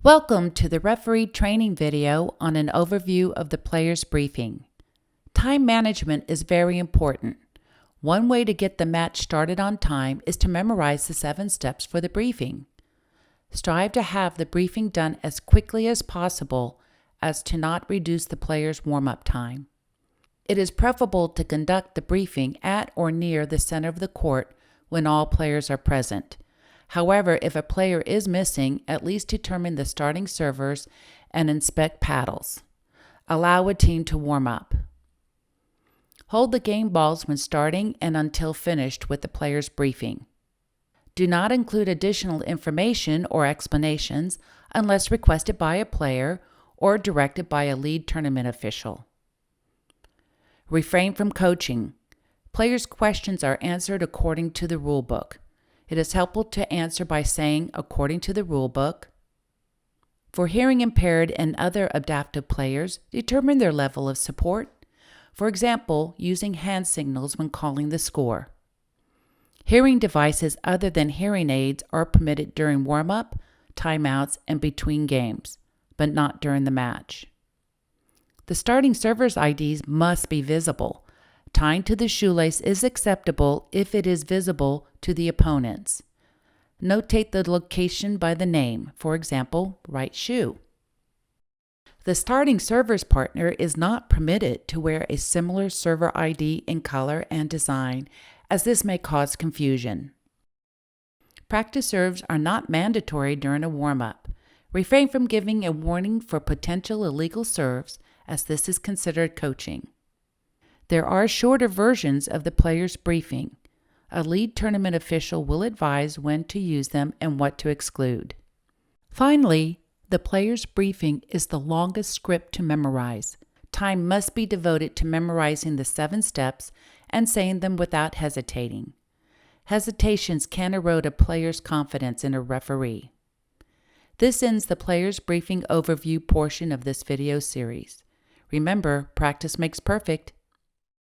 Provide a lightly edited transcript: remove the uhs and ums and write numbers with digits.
Welcome to the referee training video on an overview of the player's briefing. Time management is very important. One way to get the match started on time is to memorize the 7 steps for the briefing. Strive to have the briefing done as quickly as possible as to not reduce the player's warm-up time. It is preferable to conduct the briefing at or near the center of the court when all players are present. However, if a player is missing, at least determine the starting servers and inspect paddles. Allow a team to warm up. Hold the game balls when starting and until finished with the player's briefing. Do not include additional information or explanations unless requested by a player or directed by a lead tournament official. Refrain from coaching. Players' questions are answered according to the rule book. It is helpful to answer by saying, according to the rule book. For hearing impaired and other adaptive players, determine their level of support. For example, using hand signals when calling the score. Hearing devices other than hearing aids are permitted during warm-up, timeouts, and between games, but not during the match. The starting server's IDs must be visible. Tying to the shoelace is acceptable if it is visible to the opponents. Notate the location by the name, for example, right shoe. The starting server's partner is not permitted to wear a similar server ID in color and design, as this may cause confusion. Practice serves are not mandatory during a warm-up. Refrain from giving a warning for potential illegal serves, as this is considered coaching. There are shorter versions of the player's briefing. A lead tournament official will advise when to use them and what to exclude. Finally, the player's briefing is the longest script to memorize. Time must be devoted to memorizing the 7 steps and saying them without hesitating. Hesitations can erode a player's confidence in a referee. This ends the player's briefing overview portion of this video series. Remember, practice makes perfect.